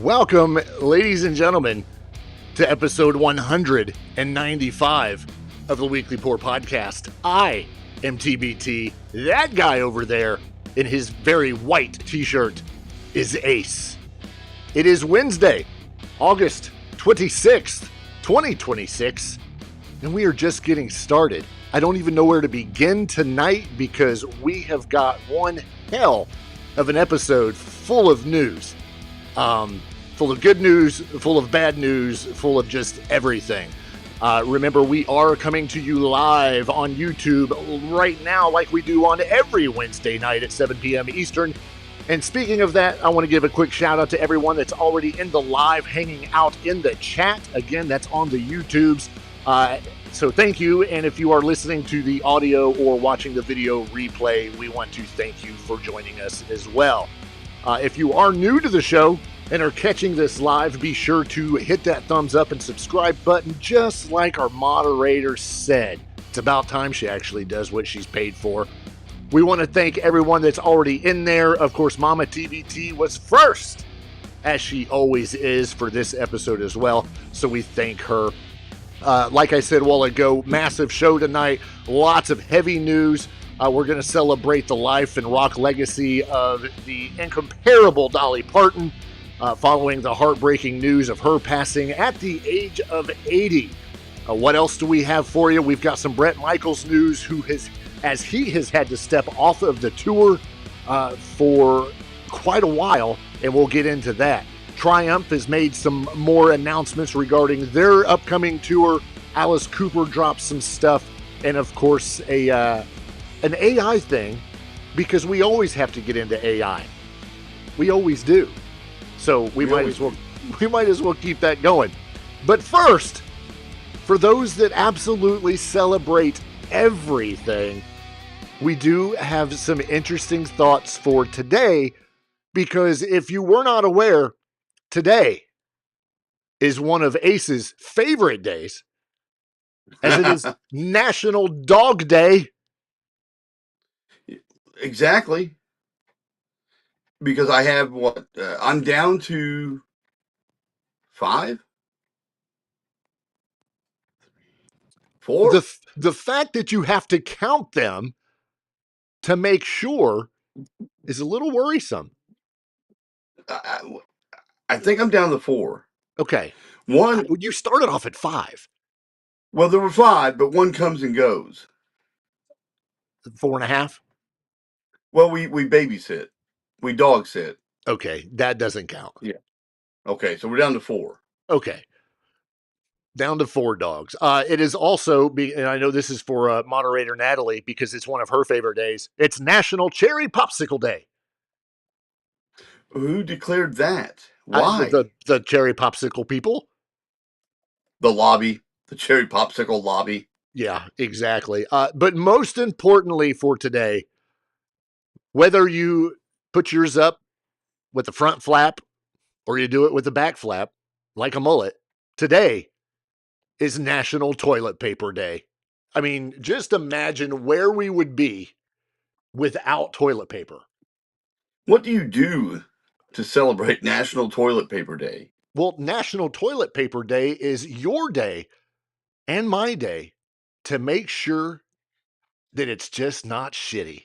Welcome, ladies and gentlemen, to episode 195 of the Weekly Pour Podcast. I am TBT. That guy over there in his very white t-shirt is Ace. It is Wednesday, August 26th, 2026, and we are just getting started. I don't even know where to begin tonight because we have got one hell of an episode full of news. Full of good news, full of bad news, full of just everything. Remember, we are coming to you live on YouTube right now like we do on every Wednesday night at 7 p.m. Eastern. And speaking of that, I want to give a quick shout out to everyone that's already in the live, hanging out in the chat. Again, that's on the YouTubes. So thank you. And if you are listening to the audio or watching the video replay, we want to thank you for joining us as well. If you are new to the show and are catching this live, be sure to hit that thumbs up and subscribe button, just like our moderator said. It's about time she actually does what she's paid for. We want to thank everyone that's already in there. Of course, Mama TBT was first, as she always is for this episode as well. So we thank her. Like I said a while ago, massive show tonight. Lots of heavy news. We're going to celebrate the life and rock legacy of the incomparable Dolly Parton, following the heartbreaking news of her passing at the age of 80. What else do we have for you? We've got some Bret Michaels news, who has had to step off of the tour for quite a while, and we'll get into that. Triumph has made some more announcements regarding their upcoming tour. Alice Cooper dropped some stuff, and of course an AI thing, because we always have to get into AI. We always do. So we might as well keep that going. But first, for those that absolutely celebrate everything, we do have some interesting thoughts for today, because if you were not aware, today is one of Ace's favorite days, as it is National Dog Day. Exactly. Because I have I'm down to 5? 4? The fact that you have to count them to make sure is a little worrisome. I think I'm down to 4. Okay. One, you started off at 5. well, there were 5, but one comes and goes. 4.5. Well, we babysit. We dog sit. Okay, that doesn't count. Yeah. Okay, so we're down to 4. Okay. Down to 4 dogs. It is also, and I know this is for moderator Natalie, because it's one of her favorite days. It's National Cherry Popsicle Day. Who declared that? Why? The cherry popsicle people. The lobby. The cherry popsicle lobby. Yeah, exactly. But most importantly for today, whether you put yours up with the front flap or you do it with the back flap, like a mullet, today is National Toilet Paper Day. I mean, just imagine where we would be without toilet paper. What do you do to celebrate National Toilet Paper Day? Well, National Toilet Paper Day is your day and my day to make sure that it's just not shitty.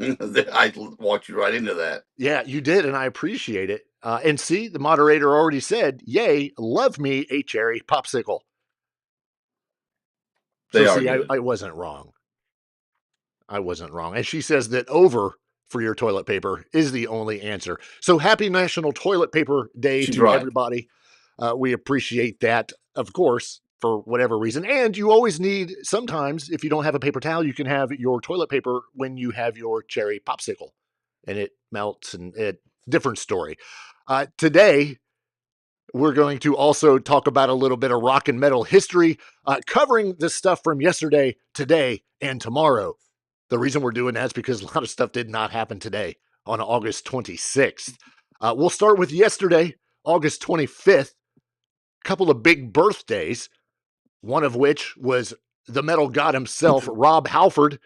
I walked you right into that. Yeah, you did, and I appreciate it. And see, the moderator already said, yay, love me a cherry popsicle. I wasn't wrong. And she says that over for your toilet paper is the only answer. So happy National Toilet Paper Day to everybody. We appreciate that, of course, for whatever reason. And you always need, sometimes, if you don't have a paper towel, you can have your toilet paper when you have your cherry popsicle. And it melts, and different story. Today, we're going to also talk about a little bit of rock and metal history, covering the stuff from yesterday, today, and tomorrow. The reason we're doing that is because a lot of stuff did not happen today on August 26th. We'll start with yesterday, August 25th. A couple of big birthdays, one of which was the metal god himself, Rob Halford,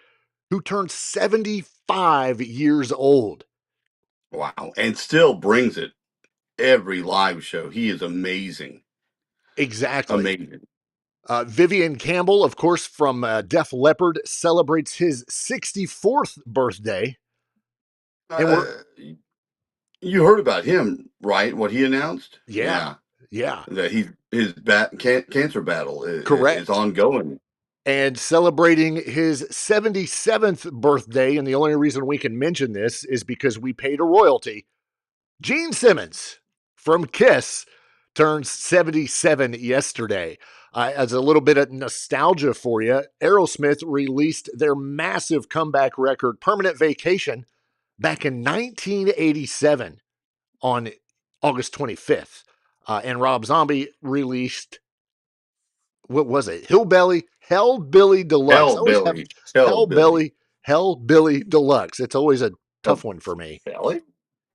who turned 75 years old. Wow. And still brings it. every live show. He is amazing. Exactly. Amazing. Vivian Campbell, of course, from Def Leppard, celebrates his 64th birthday. And we're, Uh, you heard about him, right? What he announced? yeah, Yeah, yeah, that his cancer battle is correct. ongoing. And celebrating his 77th birthday. And the only reason we can mention this is because we paid a royalty. Gene Simmons from Kiss turns 77 yesterday. As a little bit of nostalgia for you, Aerosmith released their massive comeback record, Permanent Vacation, back in 1987 on August 25th. And Rob Zombie released, what was it? Hellbilly Deluxe. I always have Hellbilly, Hellbilly Deluxe. It's always a tough one for me. Hellbilly.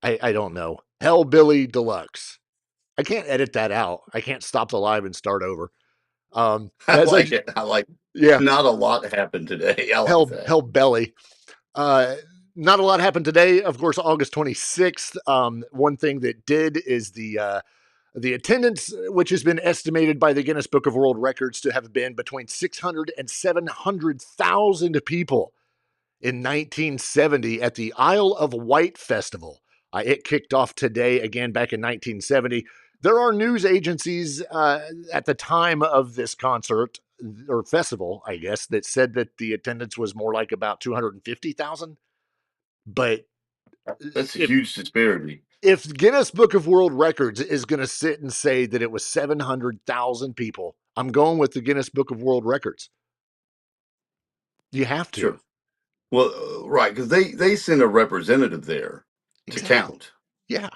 I don't know. Hellbilly Deluxe. I can't edit that out. I can't stop the live and start over. I As I, like it. I like. yeah, Not a lot happened today. I like that. Hellbelly. Uh, not a lot happened today. Of course, August 26th. One thing that did is the attendance, which has been estimated by the Guinness Book of World Records to have been between 600 and 700,000 people in 1970 at the Isle of Wight Festival. It kicked off today, again back in 1970. There are news agencies at the time of this concert or festival, I guess, that said that the attendance was more like about 250,000. But That's a if huge disparity. if Guinness Book of World Records is going to sit and say that it was 700,000 people, I'm going with the Guinness Book of World Records. You have to. Sure. Well, right, because they send a representative there to Exactly. count. Yeah.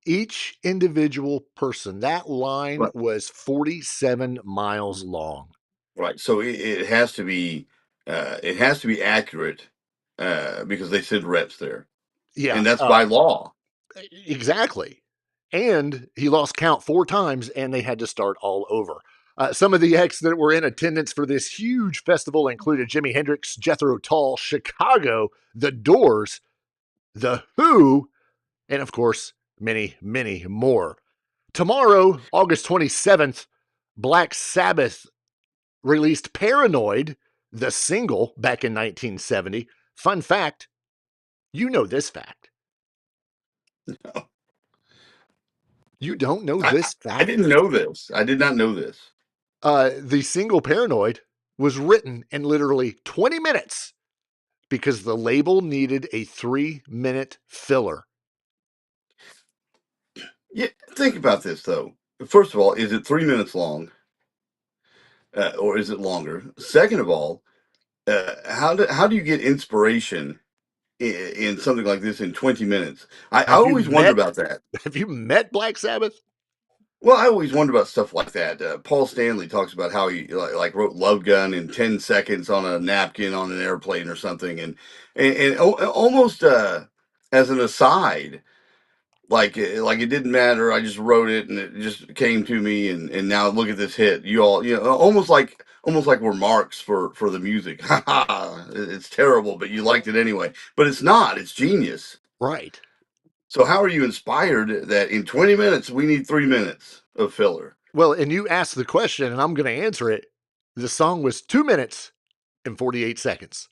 Each individual person, that line Right. was 47 miles long. Right. So it has to be accurate because they send reps there, Yeah, and that's by law. exactly. And he lost count 4 times and they had to start all over. Some of the acts that were in attendance for this huge festival included Jimi Hendrix, Jethro Tull, Chicago, The Doors, The Who, and of course, many, many more. Tomorrow, August 27th, Black Sabbath released Paranoid, the single, back in 1970. Fun fact, you know this fact. You don't know I, this I fact? didn't know this. I did not know this. The single Paranoid was written in literally 20 minutes because the label needed a 3-minute filler. Yeah, think about this though. First of all, is it 3 minutes long, or is it longer? Second of all, how do you get inspiration in something like this in 20 minutes? I Have you always wonder met about that. have you met Black Sabbath? Well, I always wonder about stuff like that. Paul Stanley talks about how he wrote "Love Gun" in 10 seconds on a napkin on an airplane or something, and almost as an aside, like it didn't matter. I just wrote it and it just came to me, and now look at this hit. You all, almost like we're marks for the music. Ha ha! It's terrible, but you liked it anyway. But it's not. It's genius. Right. So how are you inspired that in 20 minutes we need 3 minutes of filler? Well, and you asked the question, and I'm going to answer it. The song was 2 minutes and 48 seconds.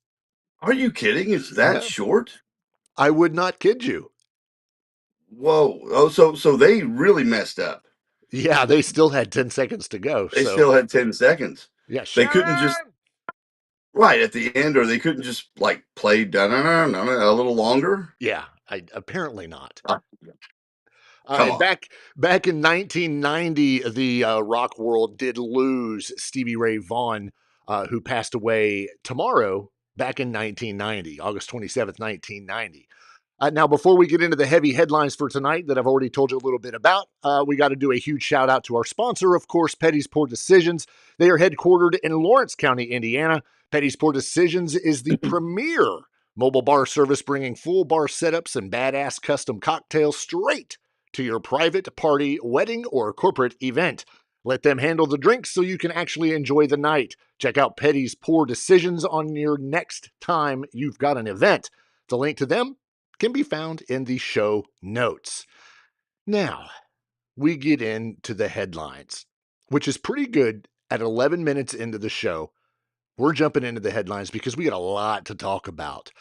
Are you kidding? It's that No, short? I would not kid you. Whoa. Oh, so they really messed up. Yeah, they still had 10 seconds to go. They So, still had 10 seconds. yeah, They couldn't just Sharon! right at the end, or they couldn't just like play a little longer. Yeah, apparently not. Ah, come And on. back in 1990, the rock world did lose Stevie Ray Vaughan, who passed away tomorrow back in 1990, August 27th, 1990. Now, before we get into the heavy headlines for tonight that I've already told you a little bit about, we got to do a huge shout out to our sponsor, of course, Petty's Poor Decisions. They are headquartered in Lawrence County, Indiana. Petty's Poor Decisions is the premier mobile bar service bringing full bar setups and badass custom cocktails straight to your private party, wedding, or corporate event. Let them handle the drinks so you can actually enjoy the night. Check out Petty's Poor Decisions on your next time you've got an event. The link to them can be found in the show notes. Now, we get into the headlines, which is pretty good at 11 minutes into the show. We're jumping into the headlines because we got a lot to talk about.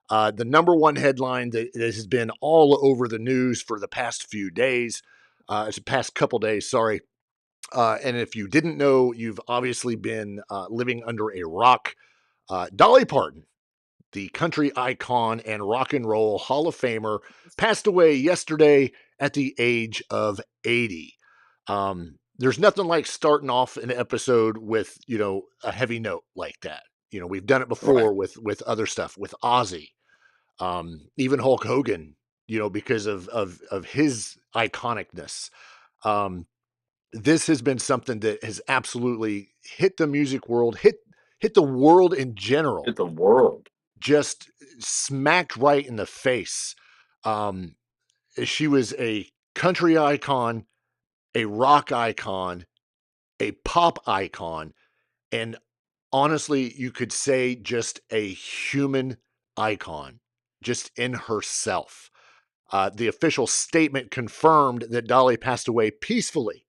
The number one headline that has been all over the news for the past few days, it's the past couple days, sorry. And if you didn't know, you've obviously been living under a rock. Dolly Parton, the country icon and rock and roll Hall of Famer, passed away yesterday at the age of 80. There's nothing like starting off an episode with, a heavy note like that. We've done it Right. before with other stuff, with Ozzy, even Hulk Hogan, because of his iconicness. Um, this has been something that has absolutely hit the music world, hit the world in general, Hit the world. just smacked right in the face. Um, she was a country icon, a rock icon, a pop icon, and honestly, you could say just a human icon, just in herself. The official statement confirmed that Dolly passed away peacefully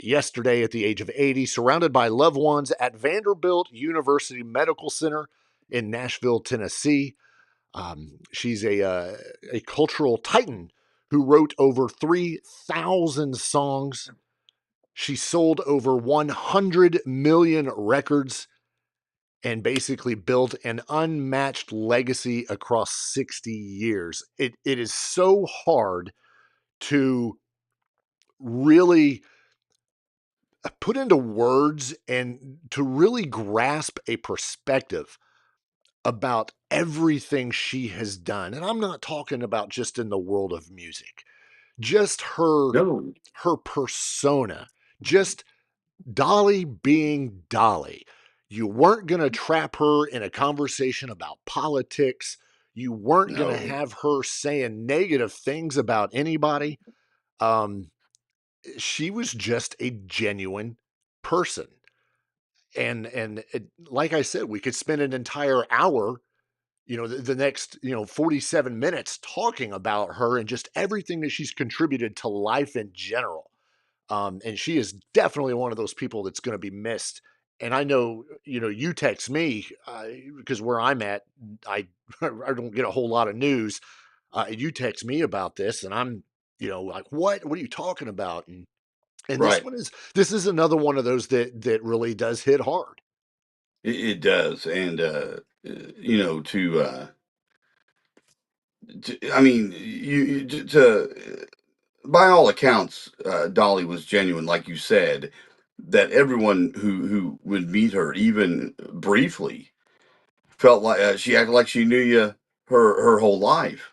yesterday at the age of 80, surrounded by loved ones at Vanderbilt University Medical Center in Nashville, Tennessee. She's a cultural titan who wrote over 3,000 songs. She sold over 100 million records and basically built an unmatched legacy across 60 years. It is so hard to really put into words and to really grasp a perspective about everything she has done. And I'm not talking about just in the world of music, just No, her persona, just Dolly being Dolly. You weren't going to trap her in a conversation about politics. You weren't going to no, have her saying negative things about anybody. Um, she was just a genuine person. And like I said, we could spend an entire hour, the next, 47 minutes talking about her and just everything that she's contributed to life in general. And she is definitely one of those people that's going to be missed. And I know, you text me because where I'm at, I I don't get a whole lot of news. You text me about this, and I'm, like, what? What are you talking about? And right. this is another one of those that really does hit hard. It does, and you know, I mean, to by all accounts, Dolly was genuine, like you said. That everyone who would meet her, even briefly, felt like she acted like she knew you her whole life.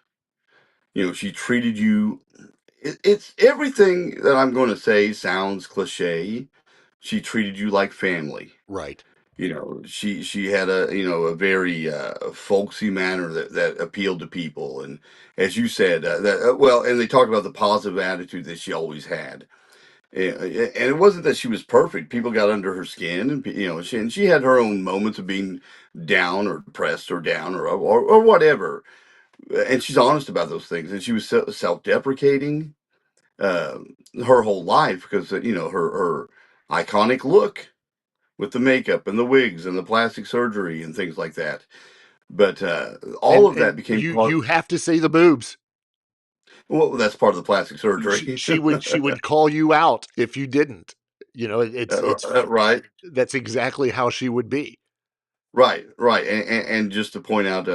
She treated you. It's everything that I'm going to say sounds cliche. She treated you like family. Right. She had a very folksy manner that appealed to people, and as you said, and they talked about the positive attitude that she always had. And it wasn't that she was perfect. People got under her skin, and she had her own moments of being down or depressed or down or whatever. And she's honest about those things. And she was self-deprecating uh, her whole life because her iconic look with the makeup and the wigs and the plastic surgery and things like that. But all of that And became you part. have to say the boobs. Well, that's part of the plastic She, surgery. she would she would call you out if you didn't. Right, That's exactly how she would be. right, and just to point out,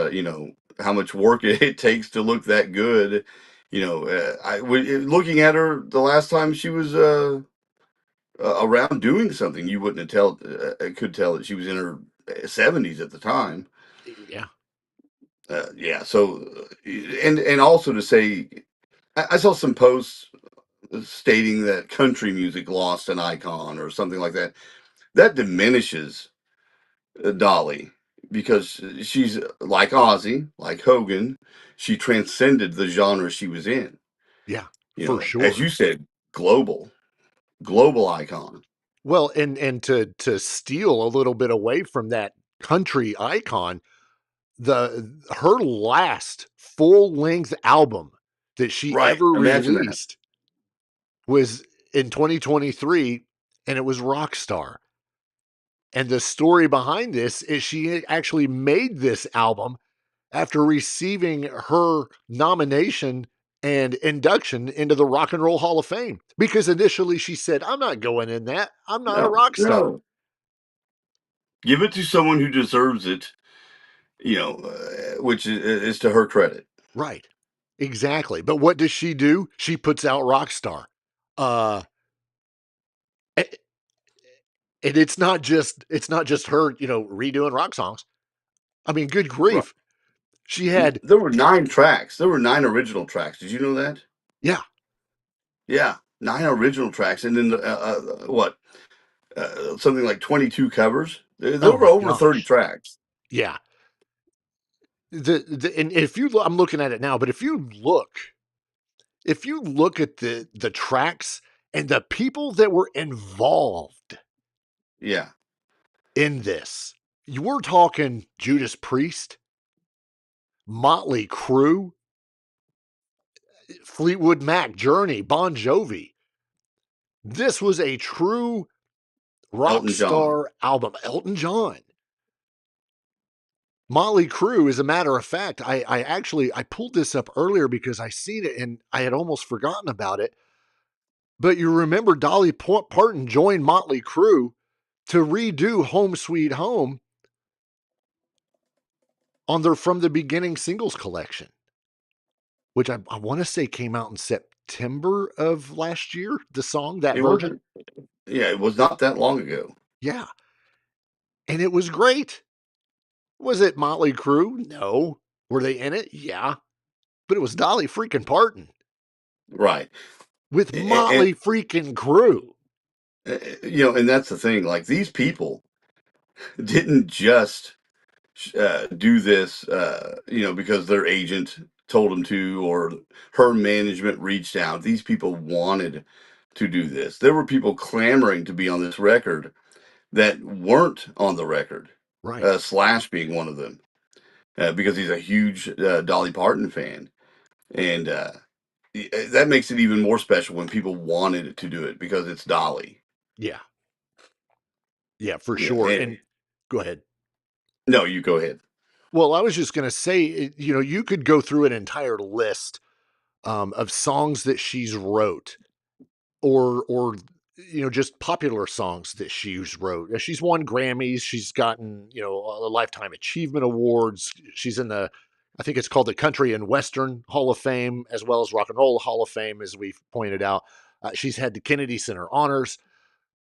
how much work it takes to look that good. Looking at her the last time she was around doing something, you wouldn't have could tell that she was in her 70s at the time. Yeah. Yeah. So, and also to say, I saw some posts stating that country music lost an icon or something like that. That diminishes Dolly because she's like Ozzy, like Hogan. She transcended the genre she was in. Yeah, for As sure. you said, global icon. Well, and to steal a little bit away from that country icon, her last full-length album that she Right. ever Imagine that. released. was in 2023, and it was Rockstar. And the story behind this is she actually made this album after receiving her nomination and induction into the Rock and Roll Hall of Fame. Because initially she said, I'm not going in that. I'm not a No, rock star. no. Give it to someone who deserves it, which is to her credit. Right. Exactly. But what does she do? She puts out Rockstar. Uh a- and it's not just her, redoing rock songs. I mean, good Right. grief. She had There were 9 tracks. There were 9 original tracks. Did you know that? yeah. Yeah, 9 original tracks, and then what? Something like 22 covers. There Oh were my over 30 gosh. tracks. Yeah. And if you I'm looking at it now, but if you look at the tracks and the people that were involved Yeah, in this, you were talking Judas Priest, Motley Crue, Fleetwood Mac, Journey, Bon Jovi. This was a true rock Elton John. star album. Elton John, Motley Crue. As a matter of fact, I actually I pulled this up earlier because I seen it and I had almost forgotten about it. But you remember Dolly Parton joined Motley Crue to redo Home Sweet Home on their From the Beginning singles collection, which I want to say came out in September of last year. The song, that It version. wasn't. Yeah, it was not that long ago. Yeah. And it was great. Was it Motley Crue? No. Were they in it? Yeah. But it was Dolly freaking Parton Right. with And, Motley freaking Crue. and that's the thing. Like, these people didn't just do this, because their agent told them to, or her management reached out. These people wanted to do this. There were people clamoring to be on this record that weren't on the record. Right. Slash being one of them, because he's a huge Dolly Parton fan, and that makes it even more special when people wanted to do it because it's Dolly. Yeah. Yeah, for Yeah. sure. And go ahead. No, you go ahead. Well, I was just going to say, you could go through an entire list of songs that she's wrote, or just popular songs that she's wrote. She's won Grammys. She's gotten a lifetime achievement awards. She's in the, I think it's called the Country and Western Hall of Fame, as well as Rock and Roll Hall of Fame, as we've pointed out. She's had the Kennedy Center honors,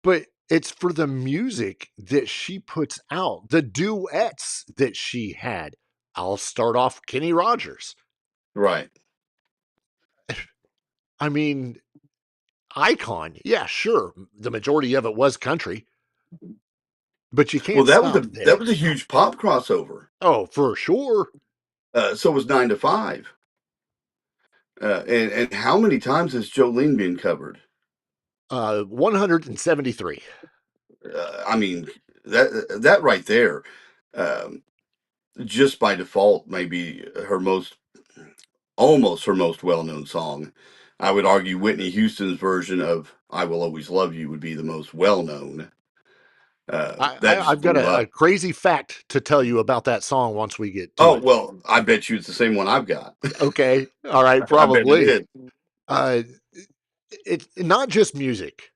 but it's for the music that she puts out, the duets that she had. I'll start off Kenny Rogers. Right. I mean, icon. Yeah, sure. The majority of it was country, but you Well, can't that was a stop that there. was a huge pop crossover. Oh, for sure. So was 9 to 5. And how many times has Jolene been covered? 173. I mean, that right there, um, just by default, may be almost her most well-known song. I would argue Whitney Houston's version of "I Will Always Love You" would be the most well-known. That just I've got blew a up. crazy fact to tell you about that song once we get to Oh, it. well, I bet you it's the same one I've got. Okay. All right. I bet it Probably. is. Uh, it's not just music.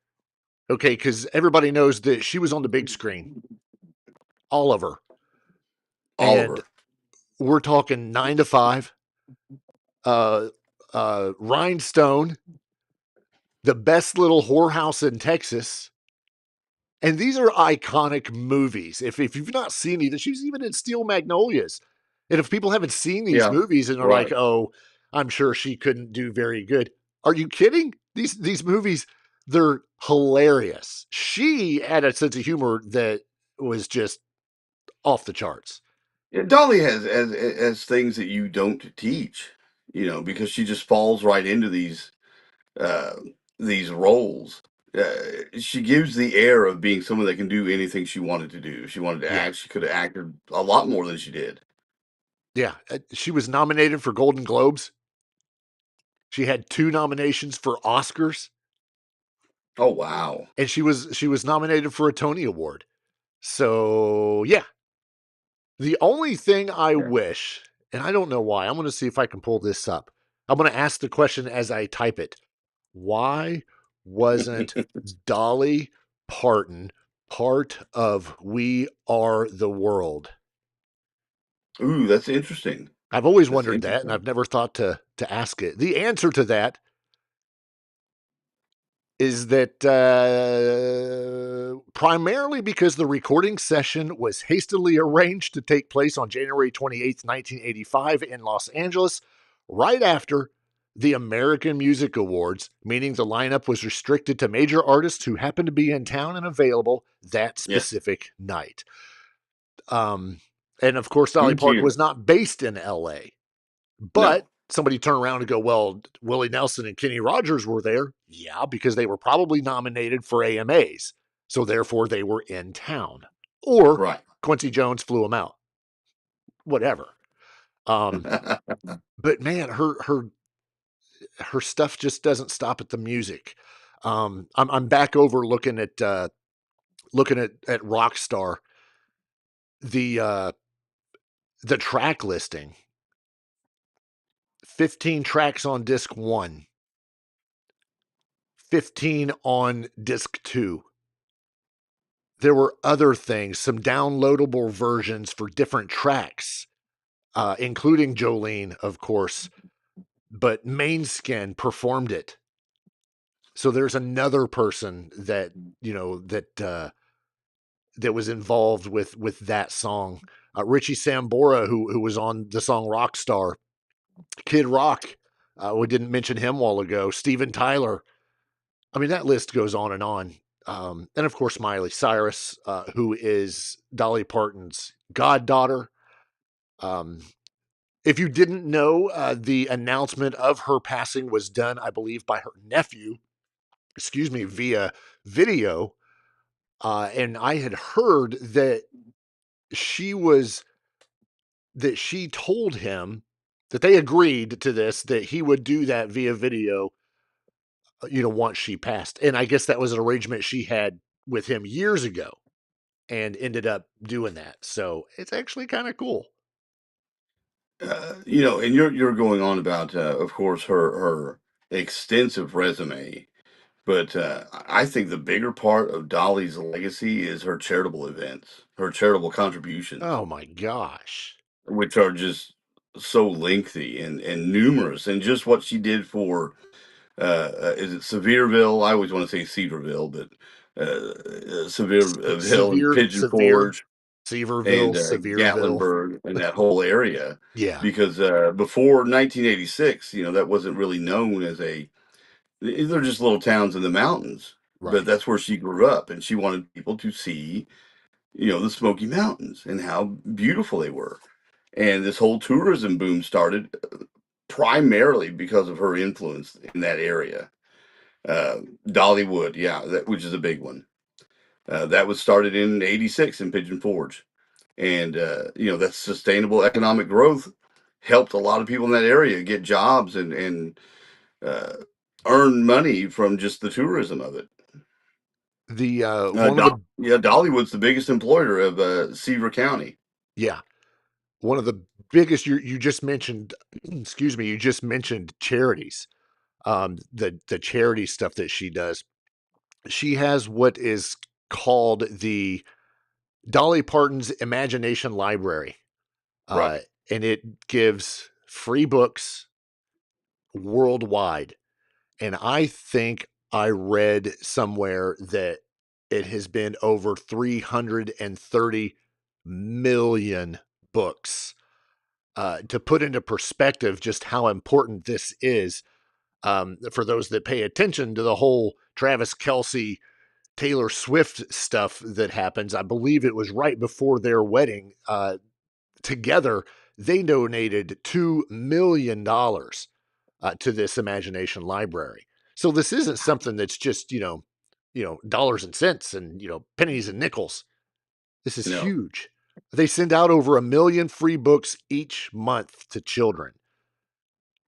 Okay. Because everybody knows that she was on the big screen, all of her. And Oliver. we're talking 9 to 5, uh, Rhinestone, The Best Little Whorehouse in Texas. And these are iconic movies. If you've not seen either, she was even in Steel Magnolias. And if people haven't seen these Yeah, movies and are like, right. "Oh, I'm sure she couldn't do very good," are you kidding? These movies, they're hilarious. She had a sense of humor that was just off the charts. Yeah, Dolly has things that you don't teach, because she just falls right into uh, these roles. She gives the air of being someone that can do anything she wanted to do. If she wanted to Yeah, act, she could have acted a lot more than she did. yeah. She was nominated for Golden Globes. She had 2 nominations for Oscars. Oh, wow. and she was nominated for a Tony Award. So yeah, the only thing I Yeah. wish, and I don't know why, I'm going to see if I can pull this up. I'm going to ask the question as I type it. Why wasn't Dolly Parton part of We Are the World? Ooh, that's interesting. I've always That's wondered that, and I've interesting. never thought to ask it. The answer to that is that primarily because the recording session was hastily arranged to take place on January 28th, 1985 in Los Angeles, right after the American Music Awards, meaning the lineup was restricted to major artists who happened to be in town and available that Yeah. specific night. Um, and of course, Dolly Good Parton year. was not based in LA. No. But somebody turn around and go, well, Willie Nelson and Kenny Rogers were there. Yeah, because they were probably nominated for AMAs. So therefore they were in town. Or Right. Quincy Jones flew them out. Whatever. Um, but man, her stuff just doesn't stop at the music. I'm back over looking at Rockstar, the the track listing. 15 tracks on disc 1, 15 on disc 2. There were other things, some downloadable versions for different tracks, including Jolene, of course, but Mainskin performed it. So there's another person that, that was involved with that song. Richie Sambora, who was on the song Rockstar, Kid Rock, we didn't mention him a while ago, Steven Tyler. I mean, that list goes on and on. And of course, Miley Cyrus, who is Dolly Parton's goddaughter. Um, if you didn't know, the announcement of her passing was done, I believe, by her nephew, excuse me, via video. And I had heard she was, that she told him that they agreed to this, that he would do that via video, once she passed. And I guess that was an arrangement she had with him years ago and ended up doing that. So it's actually kind of cool. And you're going on about, of course, her extensive resume, but I think the bigger part of Dolly's legacy is her charitable events, her charitable contributions, Oh my gosh. which are just so lengthy and numerous, and just what she did for is it Sevierville? I always want to say Cedarville, but Sevierville and Pigeon Severe, Forge Seaverville, and Sevierville. Gatlinburg and that whole area. Yeah, Because before 1986, that wasn't really known as they're just little towns in the mountains. But right. that's where she grew up, and she wanted people to see, the Smoky Mountains and how beautiful they were. And this whole tourism boom started primarily because of her influence in that area. Uh, Dollywood, yeah, which is a big one. That was started in '86 in Pigeon Forge, and that sustainable economic growth helped a lot of people in that area get jobs and uh, earn money from just the tourism of it. The one of the Yeah, Dollywood's the biggest employer of Seaver County. yeah, one of the biggest you just mentioned, excuse me, you just mentioned charities. The charity stuff that she does. She has what is called the Dolly Parton's Imagination Library. Uh, Right. and it gives free books worldwide. And I think I read somewhere that it has been over 330 million books. To put into perspective just how important this is, for those that pay attention to the whole Travis Kelsey, Taylor Swift stuff that happens, I believe it was right before their wedding. Together, they donated $2 million to this imagination library. So this isn't something that's just dollars and cents and pennies and nickels. This is No. huge. They send out over 1 million free books each month to children,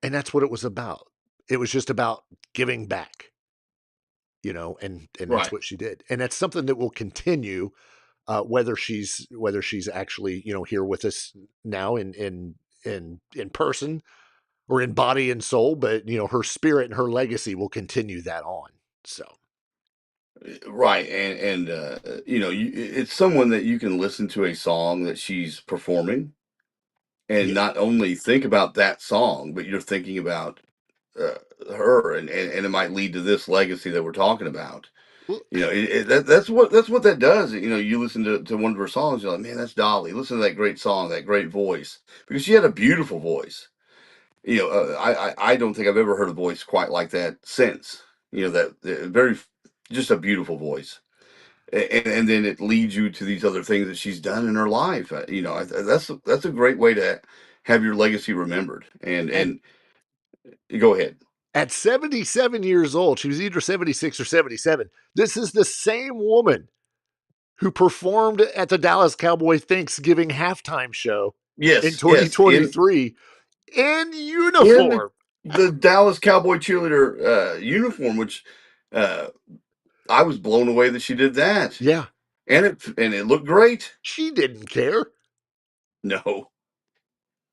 and that's what it was about. It was just about giving back. and that's Right. what she did. And that's something that will continue, whether she's actually, here with us now in person or in body and soul, but her spirit and her legacy will continue that on. So Right. It's someone that you can listen to a song that she's performing and yeah. not only think about that song, but you're thinking about uh, her, and it might lead to this legacy that we're talking about. Well, That's what that does. You listen to one of her songs, you're like, man, that's Dolly. Listen to that great song, that great voice, because she had a beautiful voice. I don't think I've ever heard a voice quite like that since. That very, just a beautiful voice. And then it leads you to these other things that she's done in her life. That's a great way to have your legacy remembered. And at and go ahead. at 77 years old, she was either 76 or 77. This is the same woman who performed at the Dallas Cowboy Thanksgiving halftime show in Yes, yes. In 2023 in in the, uniform. the Dallas Cowboy cheerleader uniform, which uh, I was blown away that she did that, Yeah, and it looked great. she didn't care, No,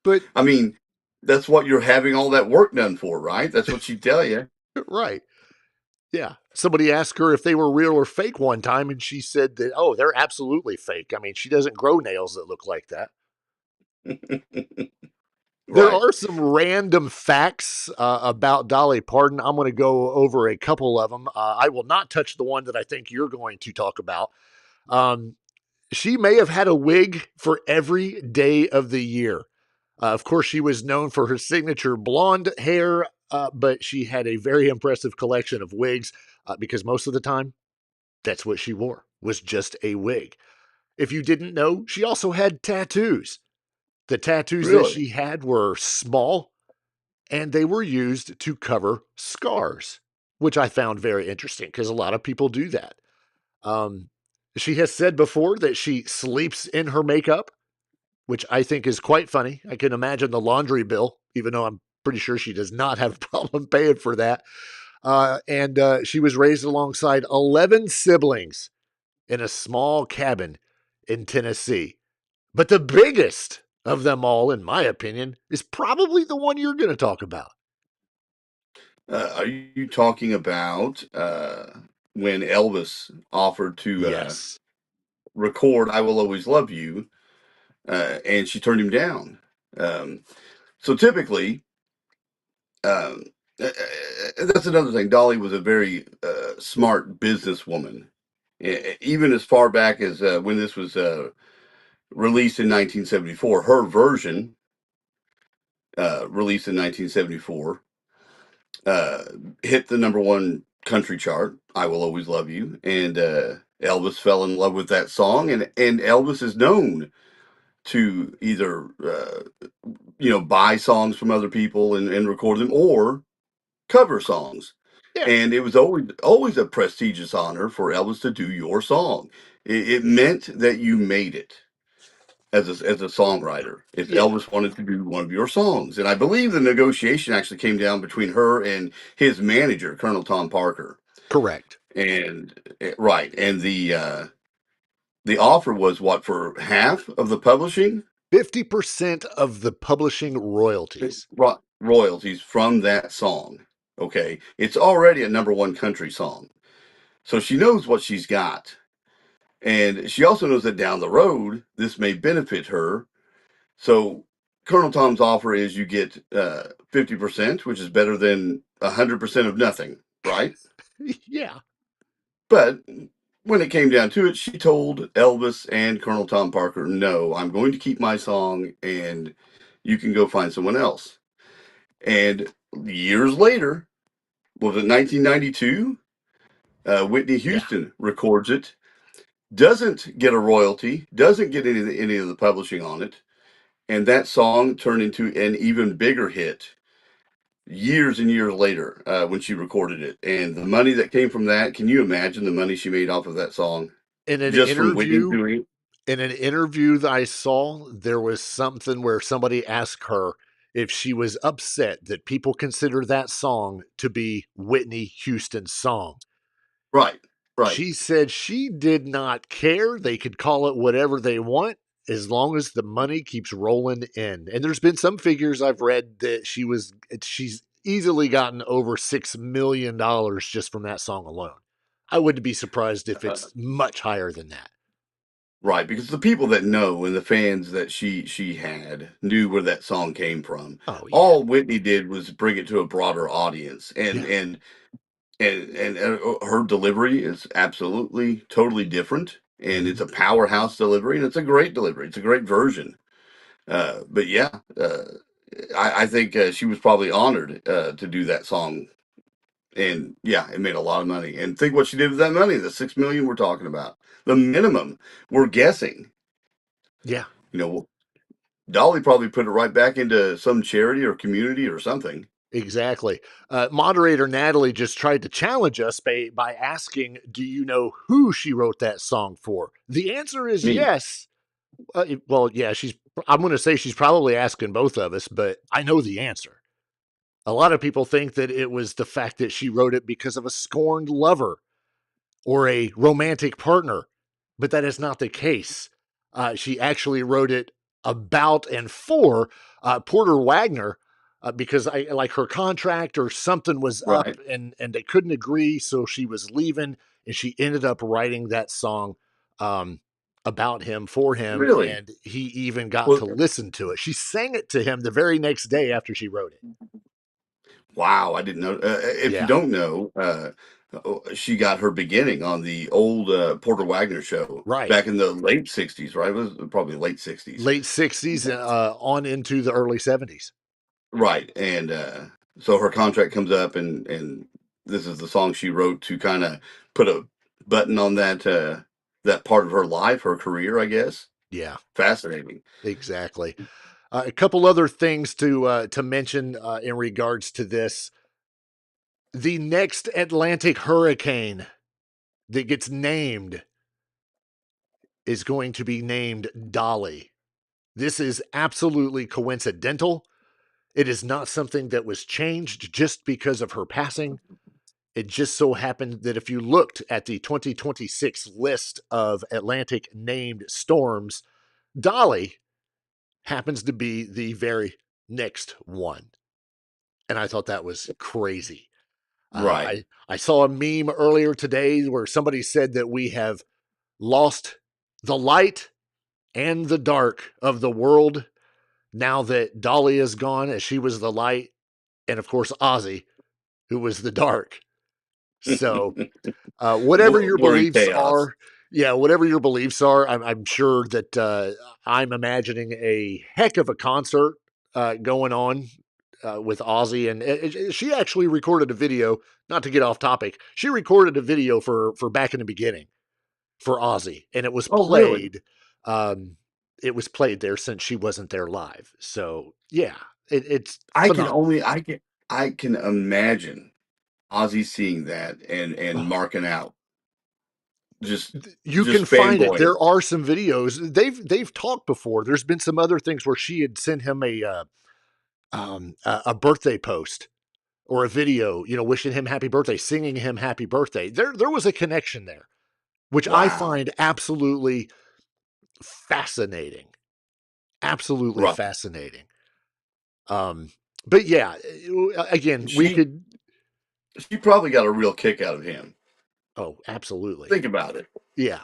but I mean that's what you're having all that work done for, right? That's what she tell you. right. Yeah. Somebody asked her if they were real or fake one time, and she said that, oh, they're absolutely fake. I mean, she doesn't grow nails that look like that. There Right. are some random facts about Dolly Parton. I'm going to go over a couple of them. I will not touch the one that I think you're going to talk about. Um, she may have had a wig for every day of the year. Of course, she was known for her signature blonde hair, but she had a very impressive collection of wigs because most of the time, that's what she wore, was just a wig. If you didn't know, she also had tattoos. The tattoos that Really. she had were small and they were used to cover scars, which I found very interesting because a lot of people do that. Um, she has said before that she sleeps in her makeup, which I think is quite funny. I can imagine the laundry bill, even though I'm pretty sure she does not have a problem paying for that. And she was raised alongside 11 siblings in a small cabin in Tennessee. But the biggest of them all, in my opinion, is probably the one you're going to talk about. Are you talking about when Elvis offered to Yes. record "I Will Always Love You," and she turned him down? Um, so typically, um, that's another thing. Dolly was a very smart businesswoman. Even as far back as when this was released in 1974, her version, released in 1974, uh, hit the number one country chart. "I Will Always Love You," and Elvis fell in love with that song, and Elvis is known to either buy songs from other people and record them, or cover songs. Yeah. And it was always a prestigious honor for Elvis to do your song. It meant that you made it as a songwriter if Yeah. Elvis wanted to do one of your songs. And I believe the negotiation actually came down between her and his manager, Colonel Tom Parker. Correct. And right, and the offer was what, for half of the publishing 50% of the publishing royalties. royalties from that song. Okay, it's already a number one country song, so she knows what she's got. And she also knows that down the road, this may benefit her. So Colonel Tom's offer is you get 50%, which is better than 100% of nothing, right? Yeah. But when it came down to it, she told Elvis and Colonel Tom Parker, no, I'm going to keep my song and you can go find someone else. And years later, was it 1992? Whitney Yeah. Houston records it, doesn't get a royalty, doesn't get any of the publishing on it, and that song turned into an even bigger hit years and years later when she recorded it. And the money that came from that, can you imagine the money she made off of that song In an just from Whitney interview, doing it? in an interview that I saw, there was something where somebody asked her if she was upset that people consider that song to be Whitney Houston's song. Right. Right. She said she did not care. They could call it whatever they want as long as the money keeps rolling in. And there's been some figures I've read that she's easily gotten over $6 million just from that song alone. I wouldn't be surprised if Uh, it's much higher than that. right. Because the people that know and the fans that she had knew where that song came from. Oh yeah. All Whitney did was bring it to a broader audience, and Yeah. her delivery is absolutely totally different, and it's Mhm. a powerhouse delivery, and it's a great delivery. It's a great version. But yeah, I think she was probably honored to do that song, and yeah, it made a lot of money. And think what she did with that money, the 6 million we're talking about, the minimum we're guessing. Yeah. You know, Dolly probably put it right back into some charity or community or something. Exactly. Moderator Natalie just tried to challenge us by asking, "Do you know who she wrote that song for?" The answer is Me, yes. Well, yeah, I'm going to say she's probably asking both of us, but I know the answer. A lot of people think that it was the fact that she wrote it because of a scorned lover or a romantic partner, but that is not the case. She actually wrote it about and for Porter Wagner because I like her contract or something was up right? and they couldn't agree, so she was leaving and she ended up writing that song um, about him for him, Really? and he even got Well, to listen to it. She sang it to him the very next day after she wrote it. wow, I didn't know. If you Yeah, don't know, she got her beginning on the old Porter Wagner show right. back in the late '60s, right? It was probably late '60s, Late 60s on into the early 70s. right? And so her contract comes up, and this is the song she wrote to kind of put a button on that part of her life, her career, I guess. Yeah, Fascinating. exactly. A couple other things to mention in regards to this: the next Atlantic hurricane that gets named is going to be named Dolly. This is absolutely coincidental. It is not something that was changed just because of her passing. It just so happened that if you looked at the 2026 list of Atlantic named storms, Dolly happens to be the very next one. And I thought that was crazy. Right. I saw a meme earlier today where somebody said that we have lost the light and the dark of the world now that Dolly is gone, as she was the light, and of course Ozzy, who was the dark. So whatever your We're in beliefs chaos. are, yeah, whatever your beliefs are, I'm sure that I'm imagining a heck of a concert going on with Ozzy, and she actually recorded a video. Not to get off topic, she recorded a video for Back in the Beginning for Ozzy, and it was Oh, really? played. Um, it was played there since she wasn't there live. So yeah, it's phenomenal. I can imagine Ozzy seeing that and Oh, marking out, just you can just find it. fanboying. There are some videos. They've talked before. There's been some other things where she had sent him a birthday post or a video, wishing him happy birthday, singing him happy birthday. There was a connection there, which I Wow. find absolutely fascinating. Absolutely Right. fascinating. Um, but yeah, again, we She could. she probably got a real kick out of him. Oh, absolutely. Think about it. Yeah.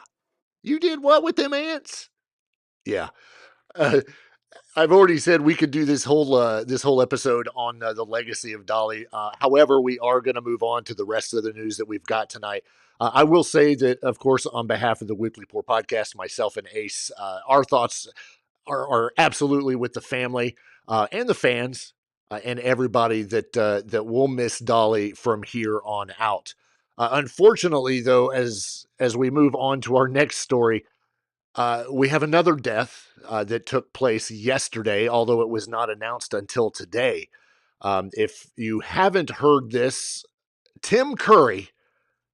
You did what with them ants? Yeah. Uh, I've already said we could do this whole episode on the legacy of Dolly. However, we are going to move on to the rest of the news that we've got tonight. I will say that, of course, on behalf of the Weekly Poor Podcast, myself and Ace, our thoughts are absolutely with the family and the fans and everybody that will miss Dolly from here on out. Unfortunately, though, as we move on to our next story, we have another death that took place yesterday, although it was not announced until today. If you haven't heard this, Tim Curry,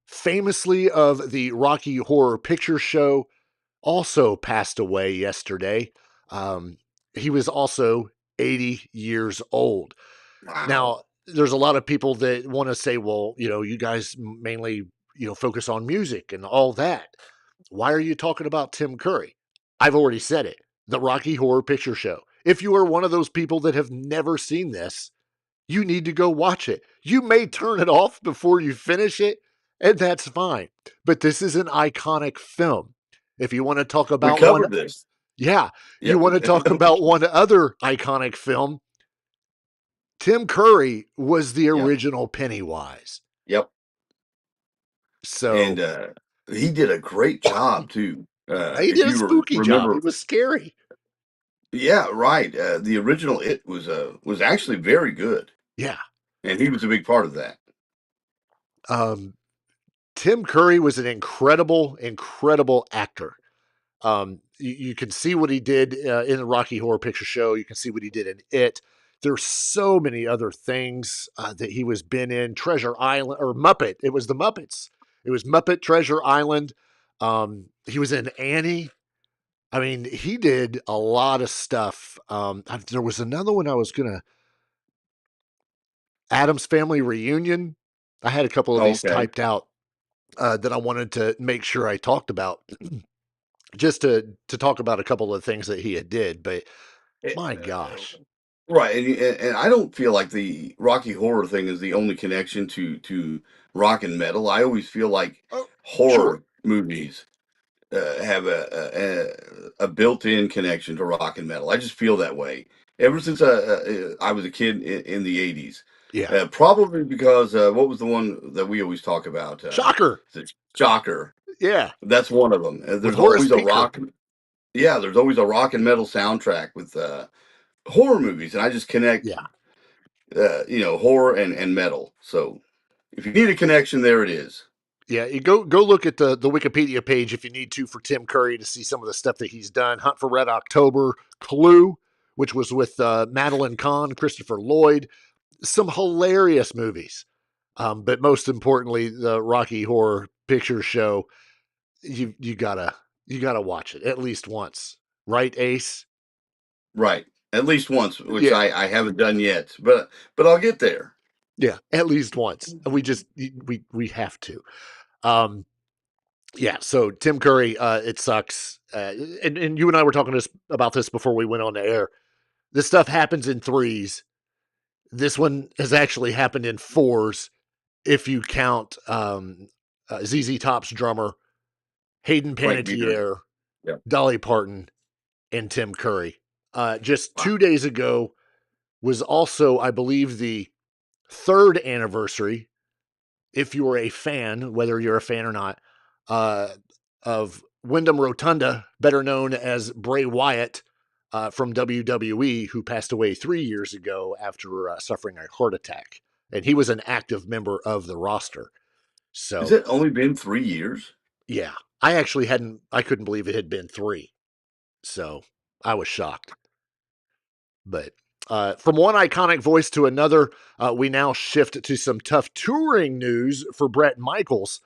famously of the Rocky Horror Picture Show, also passed away yesterday. Um, he was also 80 years old. Wow. Now, there's a lot of people that want to say, well, you guys mainly focus on music and all that. Why are you talking about Tim Curry? I've already said it. The Rocky Horror Picture Show. If you are one of those people that have never seen this, you need to go watch it. You may turn it off before you finish it, and that's fine. But this is an iconic film. If you want to talk We about one, covered this. yeah, you Yep. want to talk about one other iconic film, Tim Curry was the Yep. original Pennywise. Yep. So And he did a great job too. he If did a you spooky job. He remember, was scary. yeah, right. The original It was actually very good, Yeah. and he was a big part of that. Um, Tim Curry was an incredible, incredible actor. You can see what he did in the Rocky Horror Picture Show. You can see what he did in It. There's so many other things that he was been in. Treasure Island or Muppet. It was the Muppets. It was Muppet Treasure Island. He was in Annie. I mean, he did a lot of stuff. There was another one I was gonna Adam's Family Reunion. I had a couple of these Okay. typed out that I wanted to make sure I talked about, just to talk about a couple of things that he had did. But my gosh, Right, and I don't feel like the Rocky Horror thing is the only connection to rock and metal. I always feel like oh sure, horror movies have a built-in connection to rock and metal. I just feel that way ever since I was a kid in the '80s. yeah, Probably because what was the one that we always talk about? shocker, Is it Shocker. yeah, That's one of them. with There's Horace always a Pinker, rock. Yeah, there's always a rock and metal soundtrack with horror movies, and I just connect, yeah, horror and metal. So if you need a connection, there it is. yeah. You go look at the Wikipedia page if you need to for Tim Curry to see some of the stuff that he's done. Hunt for Red October, Clue, which was with Madeline Kahn, Christopher Lloyd, some hilarious movies. But most importantly, the Rocky Horror Picture Show. You gotta watch it at least once, right, Ace? Right, at least once, which Yeah, I haven't done yet, but I'll get there. yeah, at least once. We have to. Um, yeah. So Tim Curry, it sucks. And you and I were talking about this before we went on the air. This stuff happens in threes. This one has actually happened in fours if you count ZZ Top's drummer Hayden Frank Beard. Panettiere, Yeah. Dolly Parton, and Tim Curry. Just Wow. 2 days ago was also, I believe, the third anniversary, if you were a fan, whether you're a fan or not, uh, of Wyndham Rotunda, better known as Bray Wyatt from WWE, who passed away 3 years ago after suffering a heart attack. And he was an active member of the roster. Has So, it only been 3 years? yeah, I couldn't believe it had been three. So I was shocked. But from one iconic voice to another, we now shift to some tough touring news for Bret Michaels,